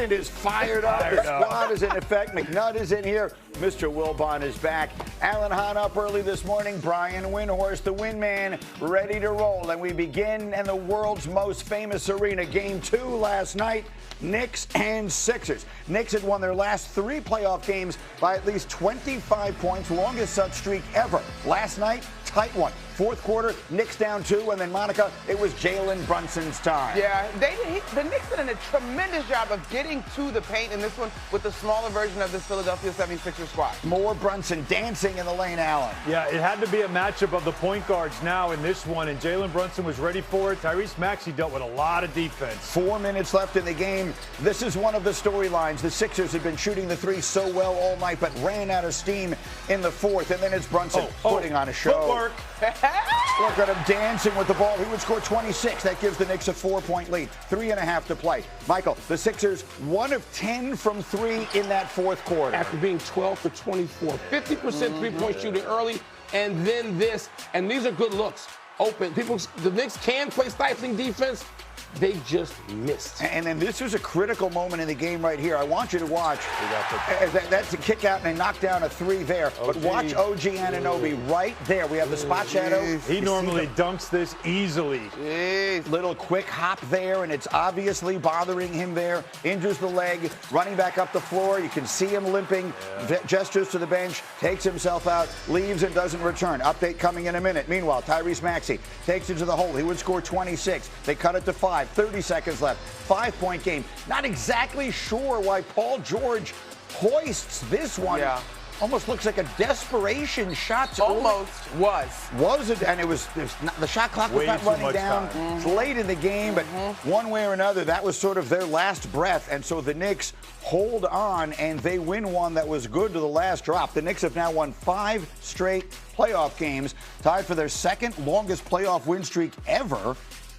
Brunson is fired up. The squad is in effect. McNutt is in here. Mr. Wilbon is back. Alan Hahn up early this morning. Brian Windhorst, the Windman, ready to roll. And we begin in the world's most famous arena. Game 2 last night. Knicks and Sixers. Knicks had won their last 3 playoff games by at least 25 points, longest such streak ever. Last night, tight one. Fourth quarter, Knicks down 2, and then Monica, it was Jalen Brunson's time. Yeah, the Knicks did a tremendous job of getting to the paint in this one with the smaller version of this Philadelphia 76ers squad. More Brunson dancing in the lane, Allen. Yeah, it had to be a matchup of the point guards now in this one, and Jalen Brunson was ready for it. Tyrese Maxey dealt with a lot of defense. 4 minutes left in the game. This is one of the storylines. The Sixers had been shooting the 3 so well all night, but ran out of steam in the 4th, and then it's Brunson putting on a show. Footwork. Look at him dancing with the ball. He would score 26. That gives the Knicks a 4-point lead. 3.5 to play. Michael, the Sixers 1 of 10 from 3 in that fourth quarter. After being 12 for 24, 50% three-point shooting early, and then this, and these are good looks. Open. The Knicks can play stifling defense. They just missed. And then this was a critical moment in the game right here. I want you to watch. That's a kick out and a knock down a 3 there. But watch OG Anunoby right there. We have the spot shadow. He normally dunks this easily. Little quick hop there, and it's obviously bothering him there. Injures the leg, running back up the floor. You can see him limping, gestures to the bench, takes himself out, leaves and doesn't return. Update coming in a minute. Meanwhile, Tyrese Maxey takes it to the hole. He would score 26. They cut it to 5. 30 seconds left. 5-point game. Not exactly sure why Paul George hoists this one. Yeah. Almost looks like a desperation shot. Almost was. Was it? And it was not, the shot clock was Way not too running much down. time. It's late in the game, but one way or another, that was sort of their last breath. And so the Knicks hold on, and they win one that was good to the last drop. The Knicks have now won 5 straight playoff games, tied for their second longest playoff win streak ever.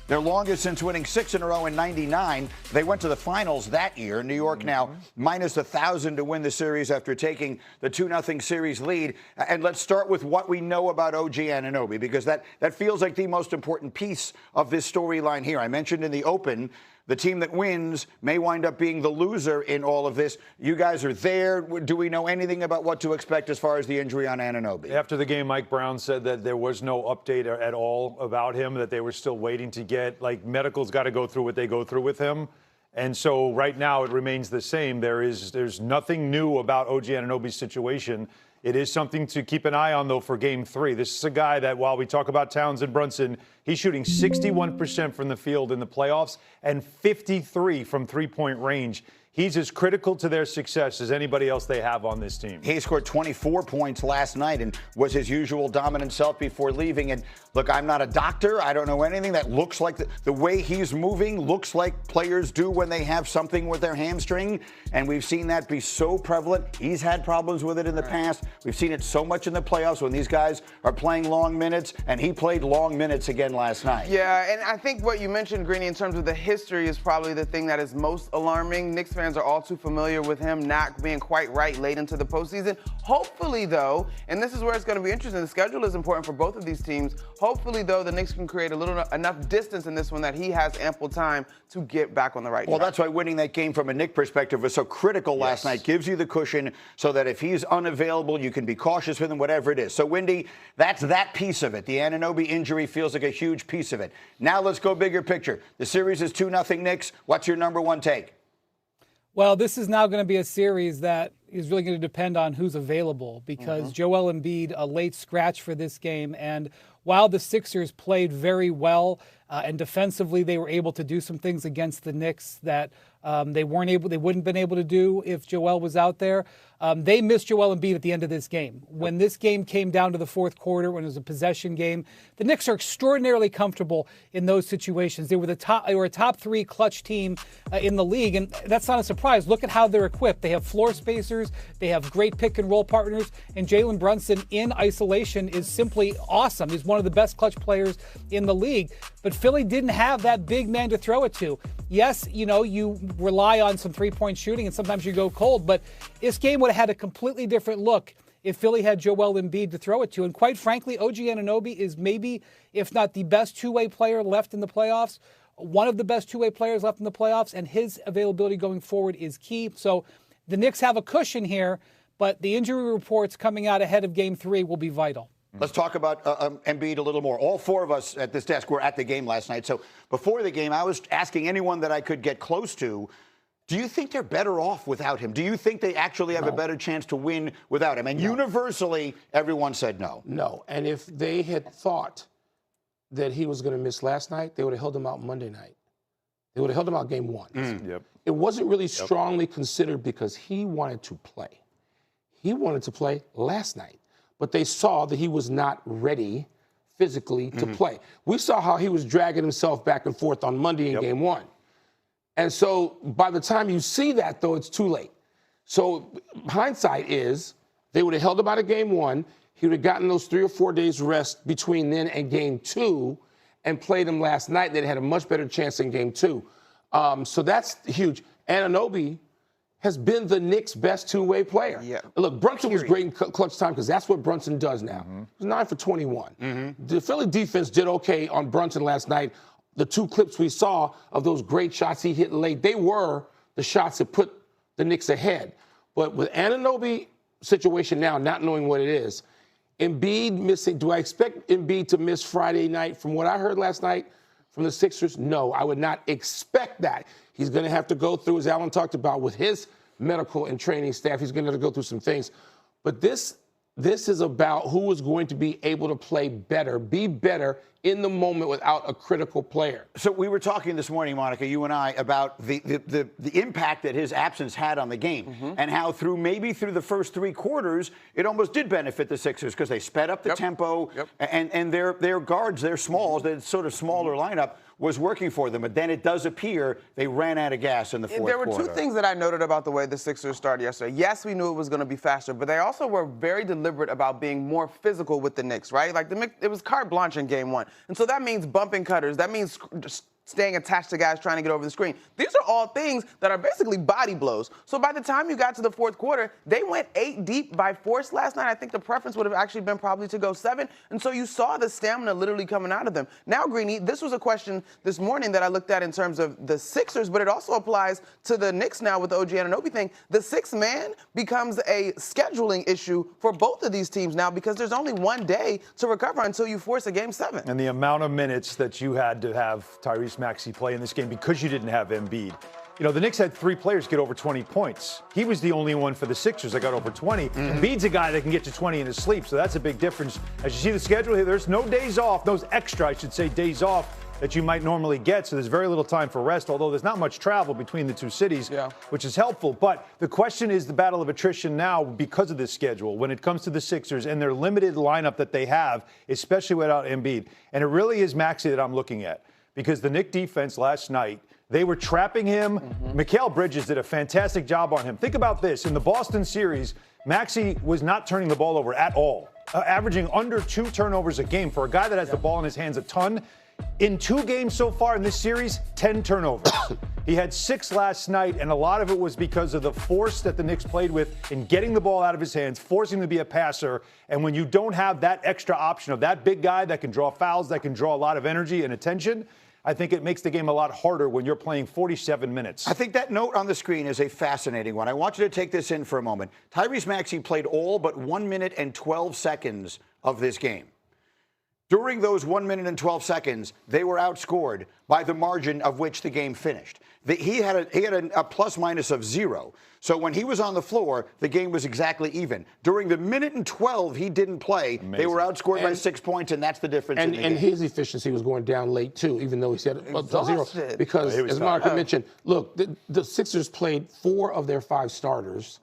Their longest since winning 6 in a row in '99. They went to the finals that year. New York now minus 1,000 to win the series after taking the 2-0 series lead. And let's start with what we know about OG Anunoby, because that feels like the most important piece of this storyline here. I mentioned in the open, the team that wins may wind up being the loser in all of this. You guys are there. Do we know anything about what to expect as far as the injury on Anunoby? After the game, Mike Brown said that there was no update at all about him, that they were still waiting to get, like, medical's got to go through what they go through with him. And so right now it remains the same. There's nothing new about OG Anunoby's situation. It is something to keep an eye on, though, for Game 3. This is a guy that, while we talk about Towns and Brunson, he's shooting 61% from the field in the playoffs and 53 from three-point range. He's as critical to their success as anybody else they have on this team. He scored 24 points last night and was his usual dominant self before leaving. And look, I'm not a doctor. I don't know anything. That looks like the way he's moving looks like players do when they have something with their hamstring. And we've seen that be so prevalent. He's had problems with it in the past. We've seen it so much in the playoffs when these guys are playing long minutes. And he played long minutes again last night. Yeah, and I think what you mentioned, Greeny, in terms of the history is probably the thing that is most alarming. Knicks fans are all too familiar with him not being quite right late into the postseason. Hopefully, though, and this is where it's going to be interesting, the schedule is important for both of these teams. Hopefully, though, the Knicks can create enough distance in this one that he has ample time to get back on the right track. Well, that's why winning that game from a Knick perspective was so critical last night. Gives you the cushion so that if he's unavailable, you can be cautious with him, whatever it is. So, Wendy, that's that piece of it. The Anunoby injury feels like a huge piece of it. Now let's go bigger picture. The series is 2-0 Knicks. What's your number one take? Well, this is now going to be a series that is really going to depend on who's available, because Joel Embiid, a late scratch for this game. And while the Sixers played very well and defensively they were able to do some things against the Knicks that they wouldn't have been able to do if Joel was out there. They missed Joel Embiid at the end of this game. When this game came down to the fourth quarter, when it was a possession game, the Knicks are extraordinarily comfortable in those situations. They were a top 3 clutch team in the league, and that's not a surprise. Look at how they're equipped. They have floor spacers, they have great pick and roll partners, and Jalen Brunson in isolation is simply awesome. He's one of the best clutch players in the league. But Philly didn't have that big man to throw it to. Yes, you rely on some three-point shooting, and sometimes you go cold, but this game would have had a completely different look if Philly had Joel Embiid to throw it to. And quite frankly, OG Anunoby is maybe, if not the best two-way player left in the playoffs, one of the best two-way players left in the playoffs, and his availability going forward is key. So the Knicks have a cushion here, but the injury reports coming out ahead of Game 3 will be vital. Let's talk about Embiid a little more. All four of us at this desk were at the game last night. So before the game, I was asking anyone that I could get close to, do you think they're better off without him? Do you think they actually have a better chance to win without him? And universally, everyone said no. No. And if they had thought that he was going to miss last night, they would have held him out Monday night. They would have held him out Game 1. Yep. It wasn't really strongly considered because he wanted to play. He wanted to play last night. But they saw that he was not ready physically to play. We saw how he was dragging himself back and forth on Monday in Game 1. And so by the time you see that, though, it's too late. So hindsight is they would have held him out of Game 1. He would have gotten those 3 or 4 days rest between then and Game 2 and played him last night. They'd had a much better chance in Game 2. So that's huge. Anunoby has been the Knicks' best two-way player. Yeah. Look, Brunson was great in clutch time because that's what Brunson does now. He was 9 for 21. The Philly defense did okay on Brunson last night. The 2 clips we saw of those great shots he hit late, they were the shots that put the Knicks ahead. But with Anunoby situation now, not knowing what it is, Embiid missing, do I expect Embiid to miss Friday night? From what I heard last night from the Sixers, no, I would not expect that. He's going to have to go through, as Alan talked about, with his medical and training staff, he's going to have to go through some things. But this is about who is going to be able to play better, be better in the moment without a critical player. So we were talking this morning, Monica, you and I, about the impact that his absence had on the game and how maybe through the first 3 quarters, it almost did benefit the Sixers because they sped up the tempo and their guards, their smalls, their sort of smaller lineup was working for them. But then it does appear they ran out of gas in the fourth quarter. There were 2 things that I noted about the way the Sixers started yesterday. Yes, we knew it was going to be faster, but they also were very deliberate about being more physical with the Knicks, right? Like it was carte blanche in Game 1. And so that means bumping cutters. That means just staying attached to guys trying to get over the screen. These are all things that are basically body blows. So by the time you got to the fourth quarter, they went 8 deep by force last night. I think the preference would have actually been probably to go 7. And so you saw the stamina literally coming out of them. Now, Greeny, this was a question this morning that I looked at in terms of the Sixers, but it also applies to the Knicks now with the OG Anunoby thing. The 6th man becomes a scheduling issue for both of these teams now because there's only 1 day to recover until you force a Game 7. And the amount of minutes that you had to have Tyrese Maxey play in this game because you didn't have Embiid. You know, the Knicks had 3 players get over 20 points. He was the only one for the Sixers that got over 20. Embiid's a guy that can get to 20 in his sleep, so that's a big difference. As you see the schedule here, there's no days off, those extra, I should say, days off that you might normally get, so there's very little time for rest, although there's not much travel between the 2 cities, which is helpful. But the question is the battle of attrition now because of this schedule when it comes to the Sixers and their limited lineup that they have, especially without Embiid. And it really is Maxey that I'm looking at. Because the Knicks defense last night, they were trapping him. Mikal Bridges did a fantastic job on him. Think about this. In the Boston series, Maxey was not turning the ball over at all, averaging under 2 turnovers a game for a guy that has the ball in his hands a ton. In 2 games so far in this series, 10 turnovers. He had 6 last night, and a lot of it was because of the force that the Knicks played with in getting the ball out of his hands, forcing him to be a passer. And when you don't have that extra option of that big guy that can draw fouls, that can draw a lot of energy and attention, I think it makes the game a lot harder when you're playing 47 minutes. I think that note on the screen is a fascinating one. I want you to take this in for a moment. Tyrese Maxey played all but 1 minute and 12 seconds of this game. During those 1 minute and 12 seconds, they were outscored by the margin of which the game finished. He had a plus minus of 0. So when he was on the floor, the game was exactly even. During the minute and 12 he didn't play, they were outscored by 6 points, and that's the difference. And his efficiency was going down late, too, even though he said a 0. Because, as Monica mentioned, look, the Sixers played 4 of their 5 starters,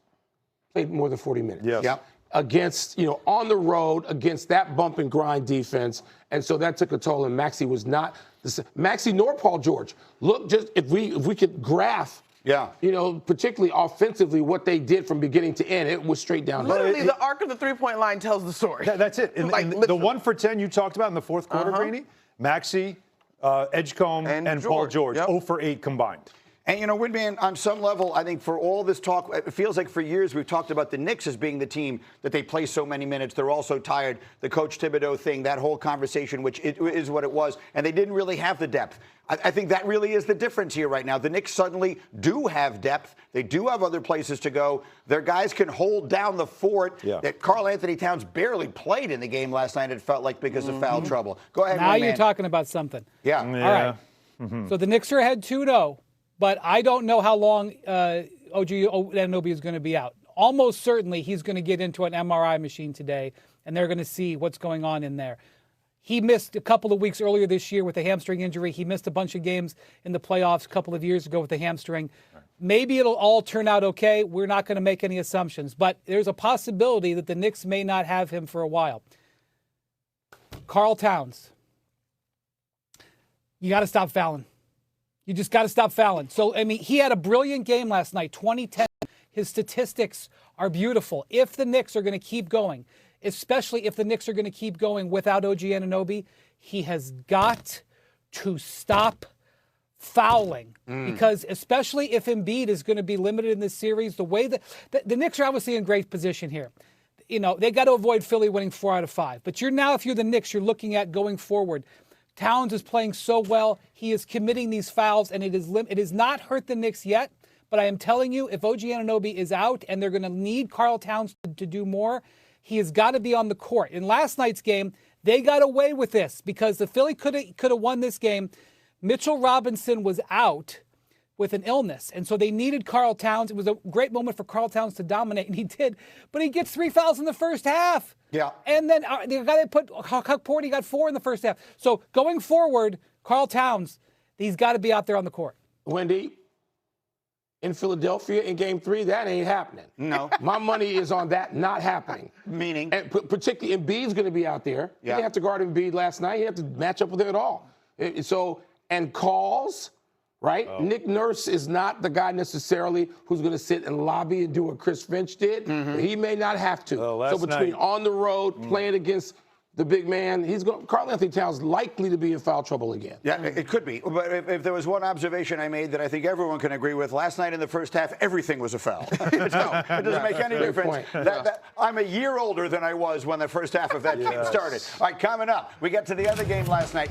played more than 40 minutes. Yes. Yep. Against, on the road, against that bump and grind defense. And so that took a toll, and Maxey was not Maxey nor Paul George. Look, just if we could graph, particularly offensively, what they did from beginning to end, it was straight down. Literally, the arc of the 3-point line tells the story. That's it. The 1 for 10 you talked about in the fourth quarter, Greeny, Maxey, Edgecombe, and Paul George, 0 for 8 combined. And, Windman, on some level, I think for all this talk, it feels like for years we've talked about the Knicks as being the team that they play so many minutes. They're also tired. The Coach Thibodeau thing, that whole conversation, which is what it was. And they didn't really have the depth. I think that really is the difference here right now. The Knicks suddenly do have depth. They do have other places to go. Their guys can hold down the fort that Karl Anthony Towns barely played in the game last night, it felt like, because of foul trouble. Go ahead, Now you're talking about something. Yeah. All right. So the Knicks are ahead 2-0. But I don't know how long OG Anunoby is going to be out. Almost certainly he's going to get into an MRI machine today, and they're going to see what's going on in there. He missed a couple of weeks earlier this year with a hamstring injury. He missed a bunch of games in the playoffs a couple of years ago with a hamstring. Maybe it'll all turn out okay. We're not going to make any assumptions. But there's a possibility that the Knicks may not have him for a while. Karl Towns. You got to stop fouling. You just got to stop fouling. So, he had a brilliant game last night, 20-10. His statistics are beautiful. If the Knicks are going to keep going, especially if the Knicks are going to keep going without OG Anunoby, he has got to stop fouling. Because especially if Embiid is going to be limited in this series, the way that the Knicks are obviously in great position here. They got to avoid Philly winning 4 out of 5. But if you're the Knicks, you're looking at going forward. Towns is playing so well. He is committing these fouls, and it has not hurt the Knicks yet. But I am telling you, if OG Anunoby is out and they're going to need Karl Towns to do more, he has got to be on the court. In last night's game, they got away with this because the Philly could have won this game. Mitchell Robinson was out with an illness, and so they needed Karl Towns. It was a great moment for Karl Towns to dominate, and he did. But he gets 3 fouls in the first half. Yeah. And then the guy they put, Huck Porty, got 4 in the first half. So going forward, Karl Towns, he's got to be out there on the court. Wendy, in Philadelphia in Game 3, that ain't happening. No. My money is on that not happening. Meaning? And particularly Embiid's going to be out there. He didn't have to guard Embiid last night. He didn't have to match up with him at all. And calls, right? Oh. Nick Nurse is not the guy necessarily who's going to sit and lobby and do what Chris Finch did. He may not have to. So between on the road, playing against the big man, Karl Anthony Towns likely to be in foul trouble again. Yeah, it could be. But if there was one observation I made that I think everyone can agree with, last night in the first half, everything was a foul. It doesn't make any difference. I'm a year older than I was when the first half of that game started. All right, coming up, we get to the other game last night.